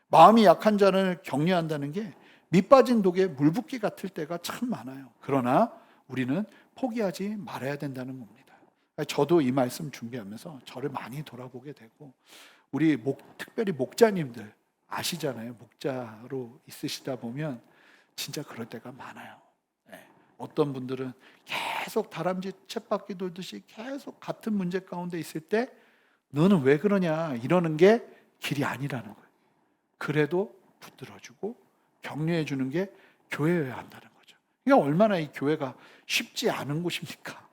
마음이 약한 자를 격려한다는 게 밑빠진 독에 물 붓기 같을 때가 참 많아요. 그러나 우리는 포기하지 말아야 된다는 겁니다. 저도 이 말씀 준비하면서 저를 많이 돌아보게 되고, 우리 특별히 목자님들 아시잖아요. 목자로 있으시다 보면 진짜 그럴 때가 많아요. 어떤 분들은 계속 다람쥐 쳇바퀴 돌듯이 계속 같은 문제 가운데 있을 때 너는 왜 그러냐 이러는 게 길이 아니라는 거예요. 그래도 붙들어주고 격려해주는 게 교회여야 한다는 거죠. 그러니까 얼마나 이 교회가 쉽지 않은 곳입니까?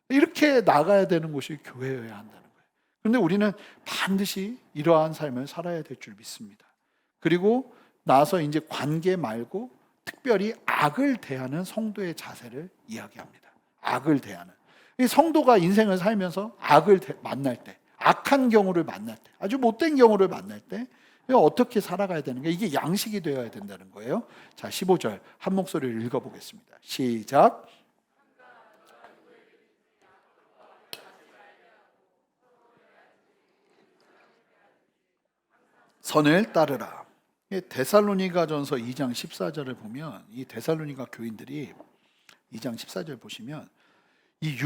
이렇게 나가야 되는 곳이 교회여야 한다는 거예요. 그런데 우리는 반드시 이러한 삶을 살아야 될 줄 믿습니다. 그리고 나서 이제 관계 말고 특별히 악을 대하는 성도의 자세를 이야기합니다. 악을 대하는. 이 성도가 인생을 살면서 악을 만날 때, 악한 경우를 만날 때, 아주 못된 경우를 만날 때 어떻게 살아가야 되는가, 이게 양식이 되어야 된다는 거예요. 자, 15절 한 목소리를 읽어보겠습니다. 시작. 선을 따르라. 데살로니가전서 2장 14절을 보면, 이 데살로니가 교인들이 2장 14절 보시면 이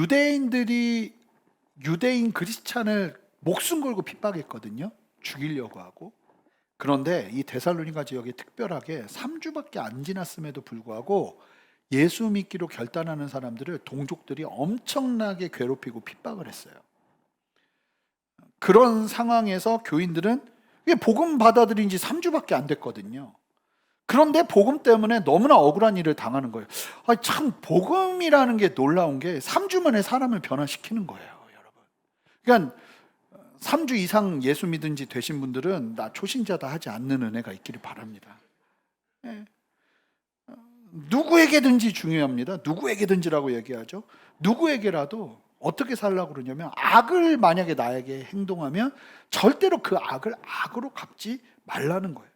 유대인 크리스찬을 목숨 걸고 핍박했거든요. 죽이려고 하고. 그런데 이 데살로니가 지역에 특별하게 3주밖에 안 지났음에도 불구하고 예수 믿기로 결단하는 사람들을 동족들이 엄청나게 괴롭히고 핍박을 했어요. 그런 상황에서 교인들은 복음 받아들인 지 3주밖에 안 됐거든요. 그런데 복음 때문에 너무나 억울한 일을 당하는 거예요. 참 복음이라는 게 놀라운 게 3주 만에 사람을 변화시키는 거예요, 여러분. 그러니까 3주 이상 예수 믿은 지 되신 분들은 나 초신자다 하지 않는 은혜가 있기를 바랍니다. 누구에게든지 중요합니다. 누구에게든지라고 얘기하죠. 누구에게라도 어떻게 살라고 그러냐면, 악을 만약에 나에게 행동하면 절대로 그 악을 악으로 갚지 말라는 거예요.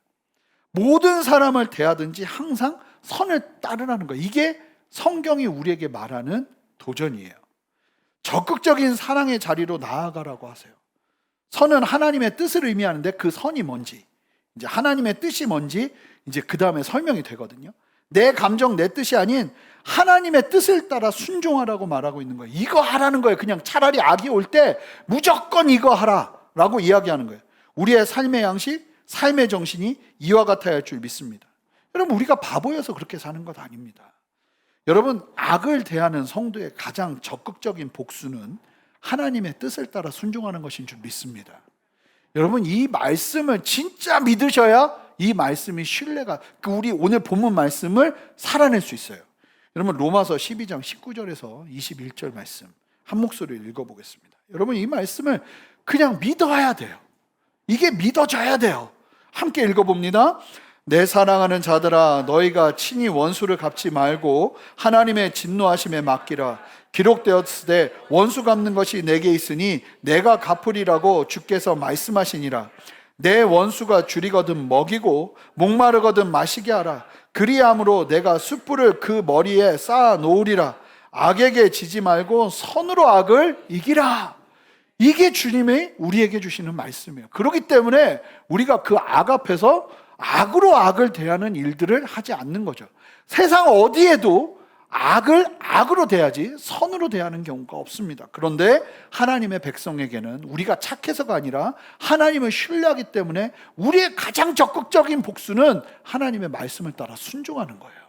모든 사람을 대하든지 항상 선을 따르라는 거예요. 이게 성경이 우리에게 말하는 도전이에요. 적극적인 사랑의 자리로 나아가라고 하세요. 선은 하나님의 뜻을 의미하는데 그 선이 뭔지, 이제 하나님의 뜻이 뭔지 이제 그 다음에 설명이 되거든요. 내 감정, 내 뜻이 아닌 하나님의 뜻을 따라 순종하라고 말하고 있는 거예요. 이거 하라는 거예요. 그냥 차라리 악이 올 때 무조건 이거 하라라고 이야기하는 거예요. 우리의 삶의 양식, 삶의 정신이 이와 같아야 할 줄 믿습니다. 여러분, 우리가 바보여서 그렇게 사는 것 아닙니다. 여러분, 악을 대하는 성도의 가장 적극적인 복수는 하나님의 뜻을 따라 순종하는 것인 줄 믿습니다. 여러분, 이 말씀을 진짜 믿으셔야 이 말씀이 신뢰가, 우리 오늘 본문 말씀을 살아낼 수 있어요. 여러분, 로마서 12장 19절에서 21절 말씀 한 목소리를 읽어보겠습니다. 여러분, 이 말씀을 그냥 믿어야 돼요. 이게 믿어져야 돼요. 함께 읽어봅니다. 내 사랑하는 자들아, 너희가 친히 원수를 갚지 말고 하나님의 진노하심에 맡기라. 기록되었으되 원수 갚는 것이 내게 있으니 내가 갚으리라고 주께서 말씀하시니라. 내 원수가 줄이거든 먹이고 목마르거든 마시게 하라. 그리함으로 내가 숯불을 그 머리에 쌓아 놓으리라. 악에게 지지 말고 선으로 악을 이기라. 이게 주님이 우리에게 주시는 말씀이에요. 그렇기 때문에 우리가 그 악 앞에서 악으로 악을 대하는 일들을 하지 않는 거죠. 세상 어디에도 악을 악으로 대하지 선으로 대하는 경우가 없습니다. 그런데 하나님의 백성에게는 우리가 착해서가 아니라 하나님을 신뢰하기 때문에 우리의 가장 적극적인 복수는 하나님의 말씀을 따라 순종하는 거예요.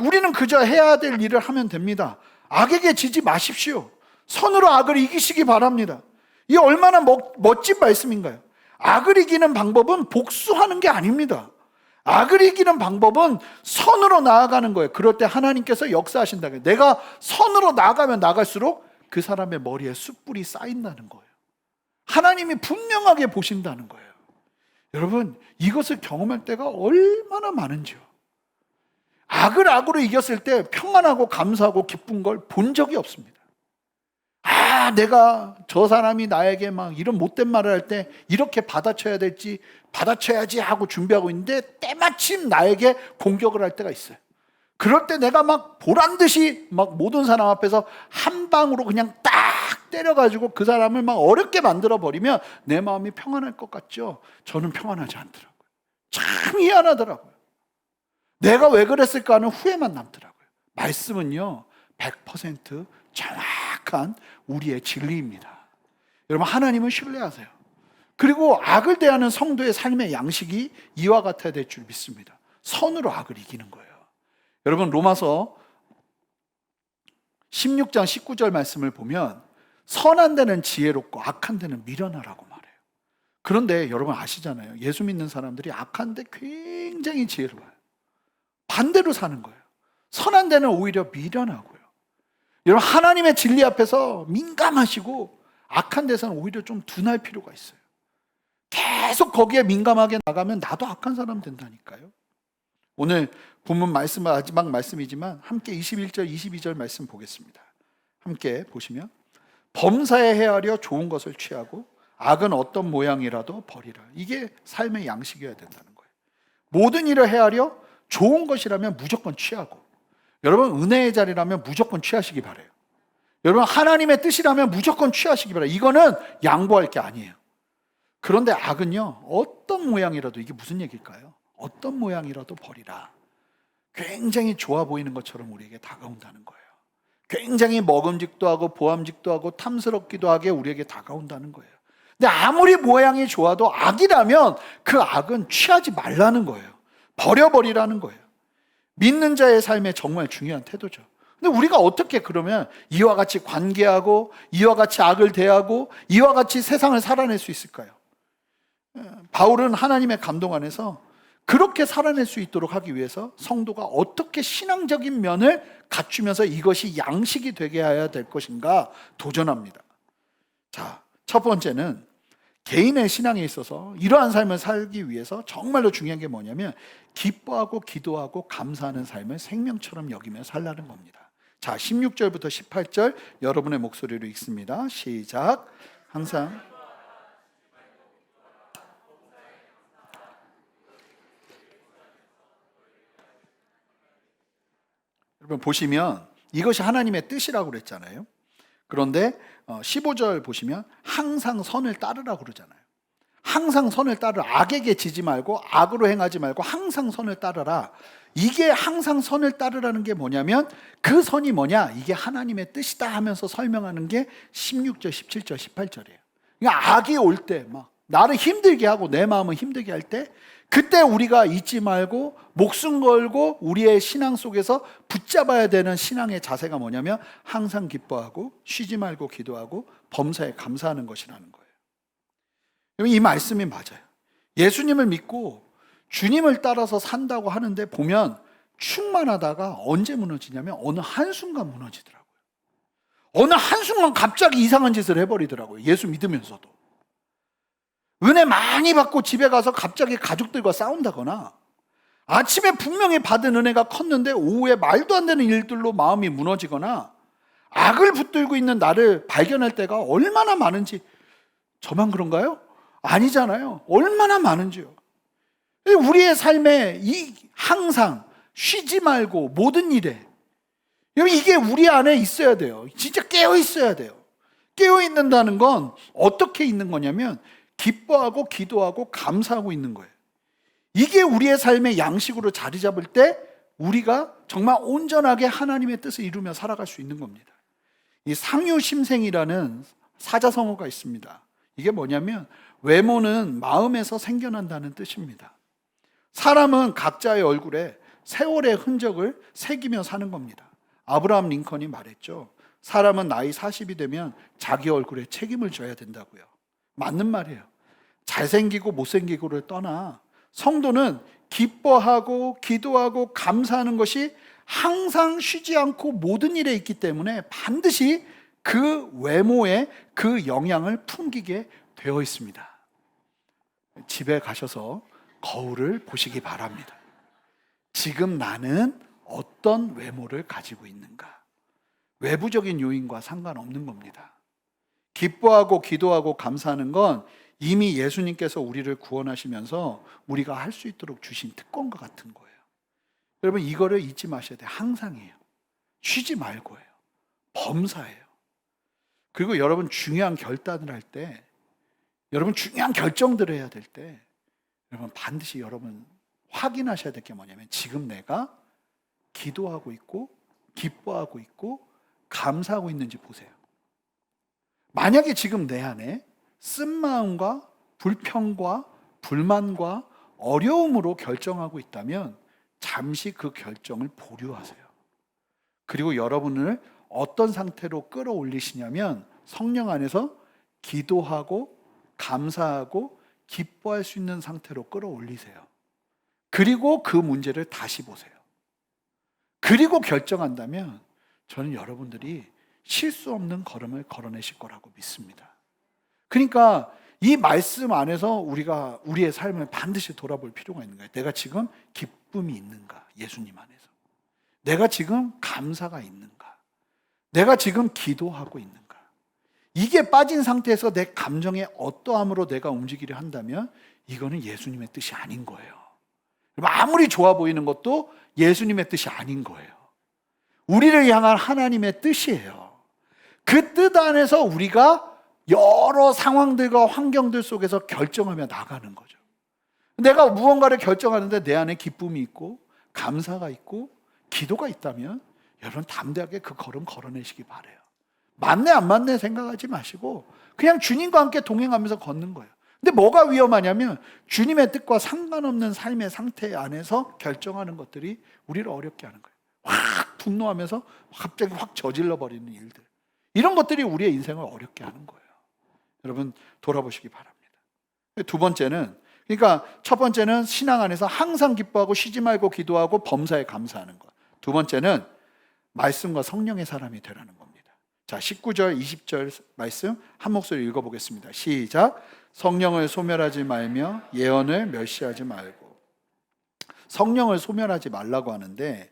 우리는 그저 해야 될 일을 하면 됩니다. 악에게 지지 마십시오. 선으로 악을 이기시기 바랍니다. 이게 얼마나 멋진 말씀인가요? 악을 이기는 방법은 복수하는 게 아닙니다. 악을 이기는 방법은 선으로 나아가는 거예요. 그럴 때 하나님께서 역사하신다. 내가 선으로 나아가면 나갈수록 그 사람의 머리에 숯불이 쌓인다는 거예요. 하나님이 분명하게 보신다는 거예요. 여러분, 이것을 경험할 때가 얼마나 많은지요. 악을 악으로 이겼을 때 평안하고 감사하고 기쁜 걸 본 적이 없습니다. 내가 저 사람이 나에게 막 이런 못된 말을 할 때 이렇게 받아쳐야 될지 받아쳐야지 하고 준비하고 있는데 때마침 나에게 공격을 할 때가 있어요. 그럴 때 내가 막 보란듯이 막 모든 사람 앞에서 한 방으로 그냥 딱 때려가지고 그 사람을 막 어렵게 만들어 버리면 내 마음이 평안할 것 같죠? 저는 평안하지 않더라고요. 참 희한하더라고요. 내가 왜 그랬을까 하는 후회만 남더라고요. 말씀은요 100% 정확한 우리의 진리입니다. 여러분, 하나님을 신뢰하세요. 그리고 악을 대하는 성도의 삶의 양식이 이와 같아야 될 줄 믿습니다. 선으로 악을 이기는 거예요. 여러분, 로마서 16장 19절 말씀을 보면 선한 데는 지혜롭고 악한 데는 미련하라고 말해요. 그런데 여러분 아시잖아요. 예수 믿는 사람들이 악한 데 굉장히 지혜로워요. 반대로 사는 거예요. 선한 데는 오히려 미련하고요. 여러분, 하나님의 진리 앞에서 민감하시고 악한 데서는 오히려 좀 둔할 필요가 있어요. 계속 거기에 민감하게 나가면 나도 악한 사람 된다니까요. 오늘 본문 말씀은 마지막 말씀이지만 함께 21절 22절 말씀 보겠습니다. 함께 보시면 범사에 헤아려 좋은 것을 취하고 악은 어떤 모양이라도 버리라. 이게 삶의 양식이어야 된다는 거예요. 모든 일을 헤아려 좋은 것이라면 무조건 취하고, 여러분 은혜의 자리라면 무조건 취하시기 바라요. 여러분 하나님의 뜻이라면 무조건 취하시기 바라요. 이거는 양보할 게 아니에요. 그런데 악은요 어떤 모양이라도, 이게 무슨 얘기일까요? 어떤 모양이라도 버리라. 굉장히 좋아 보이는 것처럼 우리에게 다가온다는 거예요. 굉장히 먹음직도 하고 보암직도 하고 탐스럽기도 하게 우리에게 다가온다는 거예요. 근데 아무리 모양이 좋아도 악이라면 그 악은 취하지 말라는 거예요. 버려버리라는 거예요. 믿는 자의 삶에 정말 중요한 태도죠. 근데 우리가 어떻게 그러면 이와 같이 관계하고 이와 같이 악을 대하고 이와 같이 세상을 살아낼 수 있을까요? 바울은 하나님의 감동 안에서 그렇게 살아낼 수 있도록 하기 위해서 성도가 어떻게 신앙적인 면을 갖추면서 이것이 양식이 되게 해야 될 것인가 도전합니다. 자, 첫 번째는 개인의 신앙에 있어서 이러한 삶을 살기 위해서 정말로 중요한 게 뭐냐면 기뻐하고 기도하고 감사하는 삶을 생명처럼 여기며 살라는 겁니다. 자, 16절부터 18절 여러분의 목소리로 읽습니다. 시작. 항상 여러분 보시면 이것이 하나님의 뜻이라고 그랬잖아요. 그런데 15절 보시면 항상 선을 따르라고 그러잖아요. 항상 선을 따르라. 악에게 지지 말고 악으로 행하지 말고 항상 선을 따르라. 이게 항상 선을 따르라는 게 뭐냐면 그 선이 뭐냐? 이게 하나님의 뜻이다 하면서 설명하는 게 16절, 17절, 18절이에요. 그러니까 악이 올 때 막 나를 힘들게 하고 내 마음을 힘들게 할 때 그때 우리가 잊지 말고 목숨 걸고 우리의 신앙 속에서 붙잡아야 되는 신앙의 자세가 뭐냐면 항상 기뻐하고 쉬지 말고 기도하고 범사에 감사하는 것이라는 거예요. 이 말씀이 맞아요. 예수님을 믿고 주님을 따라서 산다고 하는데 보면 충만하다가 언제 무너지냐면 어느 한순간 무너지더라고요. 어느 한순간 갑자기 이상한 짓을 해버리더라고요. 예수 믿으면서도. 은혜 많이 받고 집에 가서 갑자기 가족들과 싸운다거나 아침에 분명히 받은 은혜가 컸는데 오후에 말도 안 되는 일들로 마음이 무너지거나 악을 붙들고 있는 나를 발견할 때가 얼마나 많은지. 저만 그런가요? 아니잖아요. 얼마나 많은지요. 우리의 삶에 이 항상 쉬지 말고 모든 일에 이게 우리 안에 있어야 돼요. 진짜 깨어 있어야 돼요. 깨어 있는다는 건 어떻게 있는 거냐면 기뻐하고 기도하고 감사하고 있는 거예요. 이게 우리의 삶의 양식으로 자리 잡을 때 우리가 정말 온전하게 하나님의 뜻을 이루며 살아갈 수 있는 겁니다. 이 상유심생이라는 사자성어가 있습니다. 이게 뭐냐면 외모는 마음에서 생겨난다는 뜻입니다. 사람은 각자의 얼굴에 세월의 흔적을 새기며 사는 겁니다. 아브라함 링컨이 말했죠. 사람은 나이 40이 되면 자기 얼굴에 책임을 져야 된다고요. 맞는 말이에요. 잘생기고 못생기고를 떠나 성도는 기뻐하고 기도하고 감사하는 것이 항상 쉬지 않고 모든 일에 있기 때문에 반드시 그 외모에 그 영향을 풍기게 되어 있습니다. 집에 가셔서 거울을 보시기 바랍니다. 지금 나는 어떤 외모를 가지고 있는가? 외부적인 요인과 상관없는 겁니다. 기뻐하고 기도하고 감사하는 건 이미 예수님께서 우리를 구원하시면서 우리가 할 수 있도록 주신 특권과 같은 거예요. 여러분 이거를 잊지 마셔야 돼요. 항상이에요. 쉬지 말고 해요. 범사예요. 그리고 여러분 중요한 결단을 할 때, 여러분 중요한 결정들을 해야 될 때 여러분 반드시 여러분 확인하셔야 될 게 뭐냐면 지금 내가 기도하고 있고 기뻐하고 있고 감사하고 있는지 보세요. 만약에 지금 내 안에 쓴마음과 불평과 불만과 어려움으로 결정하고 있다면 잠시 그 결정을 보류하세요. 그리고 여러분을 어떤 상태로 끌어올리시냐면 성령 안에서 기도하고 감사하고 기뻐할 수 있는 상태로 끌어올리세요. 그리고 그 문제를 다시 보세요. 그리고 결정한다면 저는 여러분들이 실수 없는 걸음을 걸어내실 거라고 믿습니다. 그러니까 이 말씀 안에서 우리가 우리의 삶을 반드시 돌아볼 필요가 있는 거예요. 내가 지금 기쁨이 있는가? 예수님 안에서. 내가 지금 감사가 있는가? 내가 지금 기도하고 있는가? 이게 빠진 상태에서 내 감정의 어떠함으로 내가 움직이려 한다면 이거는 예수님의 뜻이 아닌 거예요. 아무리 좋아 보이는 것도 예수님의 뜻이 아닌 거예요. 우리를 향한 하나님의 뜻이에요. 그 뜻 안에서 우리가 여러 상황들과 환경들 속에서 결정하며 나가는 거죠. 내가 무언가를 결정하는데 내 안에 기쁨이 있고 감사가 있고 기도가 있다면 여러분 담대하게 그 걸음 걸어내시기 바라요. 맞네 안 맞네 생각하지 마시고 그냥 주님과 함께 동행하면서 걷는 거예요. 근데 뭐가 위험하냐면 주님의 뜻과 상관없는 삶의 상태 안에서 결정하는 것들이 우리를 어렵게 하는 거예요. 확 분노하면서 갑자기 확 저질러 버리는 일들, 이런 것들이 우리의 인생을 어렵게 하는 거예요. 여러분 돌아보시기 바랍니다. 두 번째는, 그러니까 첫 번째는 신앙 안에서 항상 기뻐하고 쉬지 말고 기도하고 범사에 감사하는 것. 두 번째는 말씀과 성령의 사람이 되라는 겁니다. 자, 19절 20절 말씀 한 목소리 읽어보겠습니다. 시작. 성령을 소멸하지 말며 예언을 멸시하지 말고. 성령을 소멸하지 말라고 하는데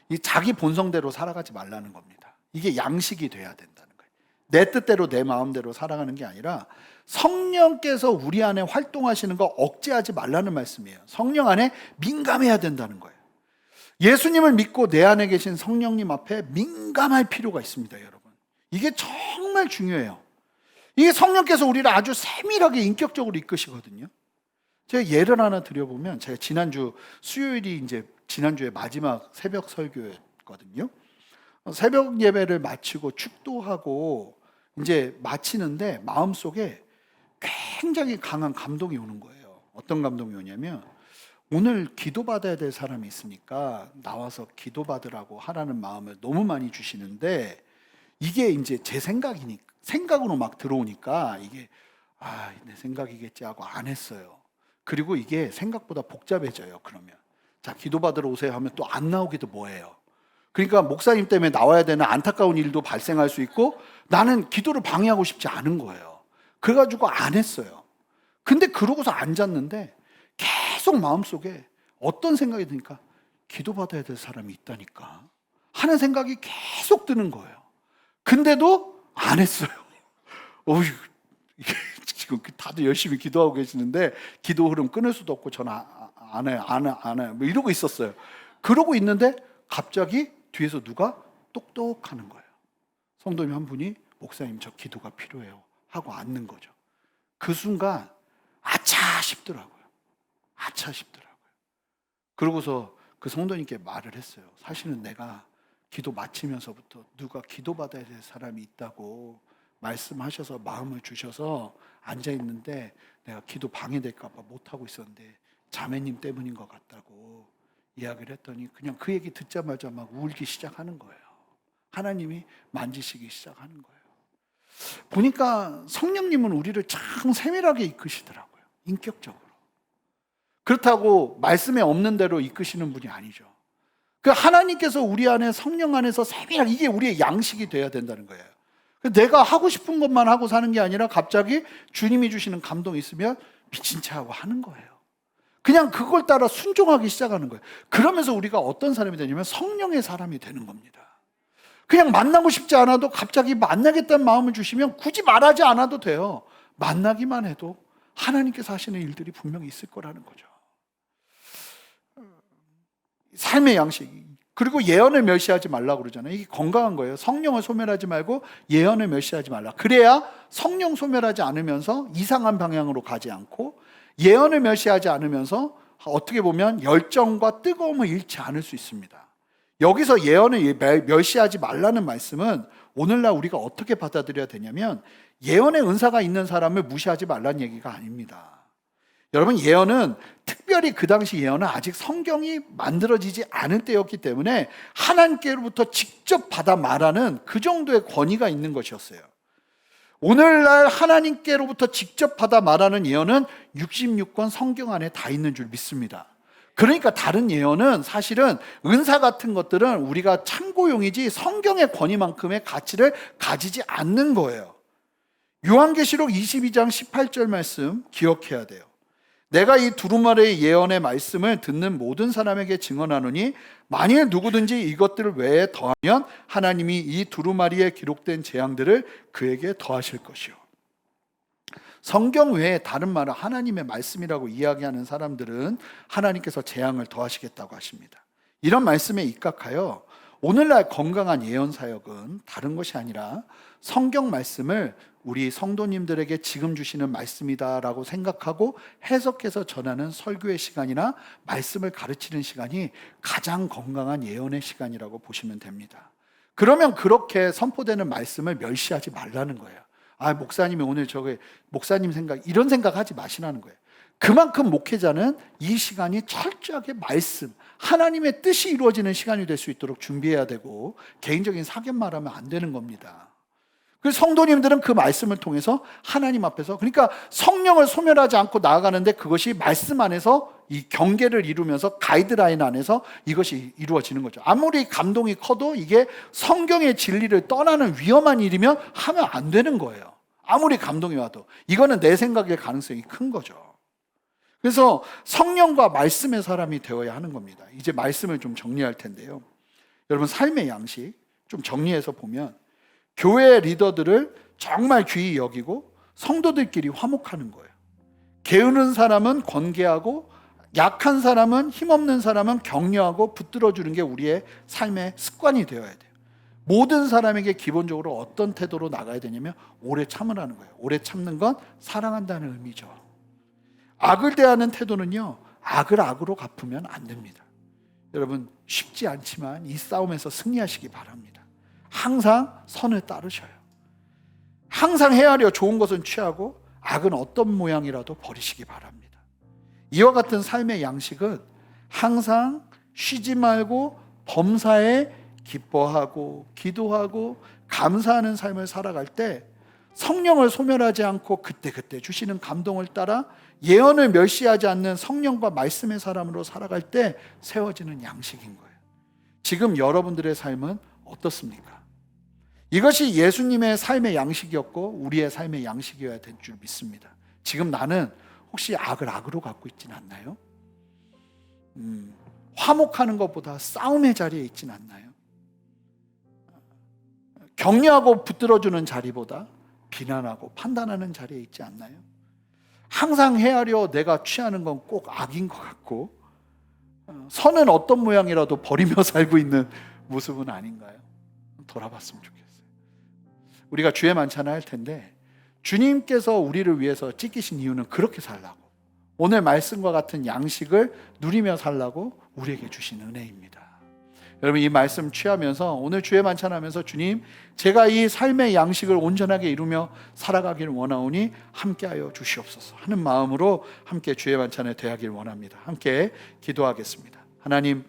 이 자기 본성대로 살아가지 말라는 겁니다. 이게 양식이 돼야 된다는 거예요. 내 뜻대로 내 마음대로 살아가는 게 아니라 성령께서 우리 안에 활동하시는 거 억제하지 말라는 말씀이에요. 성령 안에 민감해야 된다는 거예요. 예수님을 믿고 내 안에 계신 성령님 앞에 민감할 필요가 있습니다, 여러분. 이게 정말 중요해요. 이게 성령께서 우리를 아주 세밀하게 인격적으로 이끄시거든요. 제가 예를 하나 드려보면, 제가 지난주 수요일이 이제 지난주에 마지막 새벽 설교였거든요. 새벽 예배를 마치고 축도하고 이제 마치는데 마음속에 굉장히 강한 감동이 오는 거예요. 어떤 감동이 오냐면, 오늘 기도받아야 될 사람이 있으니까 나와서 기도받으라고 하라는 마음을 너무 많이 주시는데, 이게 이제 제 생각으로 막 들어오니까 이게 내 생각이겠지 하고 안 했어요. 그리고 이게 생각보다 복잡해져요. 그러면 자, 기도받으러 오세요 하면 또 안 나오기도 뭐해요. 그러니까 목사님 때문에 나와야 되는 안타까운 일도 발생할 수 있고 나는 기도를 방해하고 싶지 않은 거예요. 그래가지고 안 했어요. 근데 그러고서 앉았는데 계속 마음속에 어떤 생각이 드니까 기도받아야 될 사람이 있다니까 하는 생각이 계속 드는 거예요. 근데도 안 했어요. 이게 지금 다들 열심히 기도하고 계시는데 기도 흐름 끊을 수도 없고 저는 안 해요. 뭐 이러고 있었어요. 그러고 있는데 갑자기 뒤에서 누가 똑똑하는 거예요. 성도님 한 분이 목사님 저 기도가 필요해요 하고 앉는 거죠. 그 순간 아차 싶더라고요. 아차 싶더라고요. 그러고서 그 성도님께 말을 했어요. 사실은 내가 기도 마치면서부터 누가 기도받아야 될 사람이 있다고 말씀하셔서 마음을 주셔서 앉아있는데 내가 기도 방해될까 봐 못하고 있었는데 자매님 때문인 것 같다고 이야기를 했더니 그냥 그 얘기 듣자마자 막 울기 시작하는 거예요. 하나님이 만지시기 시작하는 거예요. 보니까 성령님은 우리를 참 세밀하게 이끄시더라고요. 인격적으로. 그렇다고 말씀에 없는 대로 이끄시는 분이 아니죠. 그 하나님께서 우리 안에 성령 안에서 세밀하게 이게 우리의 양식이 돼야 된다는 거예요. 내가 하고 싶은 것만 하고 사는 게 아니라 갑자기 주님이 주시는 감동이 있으면 미친 체 하고 하는 거예요. 그냥 그걸 따라 순종하기 시작하는 거예요. 그러면서 우리가 어떤 사람이 되냐면 성령의 사람이 되는 겁니다. 그냥 만나고 싶지 않아도 갑자기 만나겠다는 마음을 주시면 굳이 말하지 않아도 돼요. 만나기만 해도 하나님께서 하시는 일들이 분명히 있을 거라는 거죠. 삶의 양식. 그리고 예언을 멸시하지 말라고 그러잖아요. 이게 건강한 거예요. 성령을 소멸하지 말고 예언을 멸시하지 말라. 그래야 성령 소멸하지 않으면서 이상한 방향으로 가지 않고 예언을 멸시하지 않으면서 어떻게 보면 열정과 뜨거움을 잃지 않을 수 있습니다. 여기서 예언을 멸시하지 말라는 말씀은 오늘날 우리가 어떻게 받아들여야 되냐면 예언의 은사가 있는 사람을 무시하지 말라는 얘기가 아닙니다. 여러분, 예언은 특별히 그 당시 예언은 아직 성경이 만들어지지 않을 때였기 때문에 하나님께로부터 직접 받아 말하는 그 정도의 권위가 있는 것이었어요. 오늘날 하나님께로부터 직접 받아 말하는 예언은 66권 성경 안에 다 있는 줄 믿습니다. 그러니까 다른 예언은 사실은 은사 같은 것들은 우리가 참고용이지 성경의 권위만큼의 가치를 가지지 않는 거예요. 요한계시록 22장 18절 말씀 기억해야 돼요. 내가 이 두루마리의 예언의 말씀을 듣는 모든 사람에게 증언하노니 만일 누구든지 이것들 외에 더하면 하나님이 이 두루마리에 기록된 재앙들을 그에게 더하실 것이요. 성경 외에 다른 말을 하나님의 말씀이라고 이야기하는 사람들은 하나님께서 재앙을 더하시겠다고 하십니다. 이런 말씀에 입각하여 오늘날 건강한 예언 사역은 다른 것이 아니라 성경 말씀을 우리 성도님들에게 지금 주시는 말씀이다라고 생각하고 해석해서 전하는 설교의 시간이나 말씀을 가르치는 시간이 가장 건강한 예언의 시간이라고 보시면 됩니다. 그러면 그렇게 선포되는 말씀을 멸시하지 말라는 거예요. 아, 목사님이 오늘 저게 목사님 생각 이런 생각하지 마시라는 거예요. 그만큼 목회자는 이 시간이 철저하게 말씀, 하나님의 뜻이 이루어지는 시간이 될 수 있도록 준비해야 되고 개인적인 사견만 하면 안 되는 겁니다. 그래서 성도님들은 그 말씀을 통해서 하나님 앞에서 그러니까 성령을 소멸하지 않고 나아가는데 그것이 말씀 안에서 이 경계를 이루면서 가이드라인 안에서 이것이 이루어지는 거죠. 아무리 감동이 커도 이게 성경의 진리를 떠나는 위험한 일이면 하면 안 되는 거예요. 아무리 감동이 와도 이거는 내 생각일 가능성이 큰 거죠. 그래서 성령과 말씀의 사람이 되어야 하는 겁니다. 이제 말씀을 좀 정리할 텐데요. 여러분, 삶의 양식 좀 정리해서 보면 교회 리더들을 정말 귀히 여기고 성도들끼리 화목하는 거예요. 게으른 사람은 권계하고 약한 사람은 힘없는 사람은 격려하고 붙들어주는 게 우리의 삶의 습관이 되어야 돼요. 모든 사람에게 기본적으로 어떤 태도로 나가야 되냐면 오래 참으라는 거예요. 오래 참는 건 사랑한다는 의미죠. 악을 대하는 태도는요, 악을 악으로 갚으면 안 됩니다. 여러분, 쉽지 않지만 이 싸움에서 승리하시기 바랍니다. 항상 선을 따르셔요. 항상 헤아려 좋은 것은 취하고 악은 어떤 모양이라도 버리시기 바랍니다. 이와 같은 삶의 양식은 항상 쉬지 말고 범사에 기뻐하고 기도하고 감사하는 삶을 살아갈 때 성령을 소멸하지 않고 그때그때 주시는 감동을 따라 예언을 멸시하지 않는 성령과 말씀의 사람으로 살아갈 때 세워지는 양식인 거예요. 지금 여러분들의 삶은 어떻습니까? 이것이 예수님의 삶의 양식이었고 우리의 삶의 양식이어야 될 줄 믿습니다. 지금 나는 혹시 악을 악으로 갖고 있진 않나요? 화목하는 것보다 싸움의 자리에 있진 않나요? 격려하고 붙들어주는 자리보다 비난하고 판단하는 자리에 있지 않나요? 항상 헤아려 내가 취하는 건 꼭 악인 것 같고 선은 어떤 모양이라도 버리며 살고 있는 모습은 아닌가요? 돌아봤으면 좋겠어요. 우리가 주에 만찬을 할 텐데 주님께서 우리를 위해서 찢기신 이유는 그렇게 살라고, 오늘 말씀과 같은 양식을 누리며 살라고 우리에게 주신 은혜입니다. 여러분, 이 말씀 취하면서 오늘 주의 만찬하면서 주님, 제가 이 삶의 양식을 온전하게 이루며 살아가기를 원하오니 함께하여 주시옵소서 하는 마음으로 함께 주의 만찬에 대하길 원합니다. 함께 기도하겠습니다. 하나님,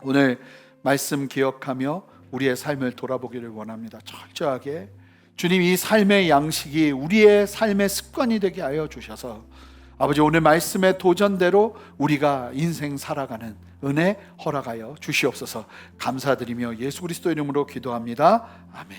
오늘 말씀 기억하며 우리의 삶을 돌아보기를 원합니다. 철저하게 주님, 이 삶의 양식이 우리의 삶의 습관이 되게 하여 주셔서 아버지, 오늘 말씀의 도전대로 우리가 인생 살아가는 은혜 허락하여 주시옵소서. 감사드리며 예수 그리스도 이름으로 기도합니다. 아멘.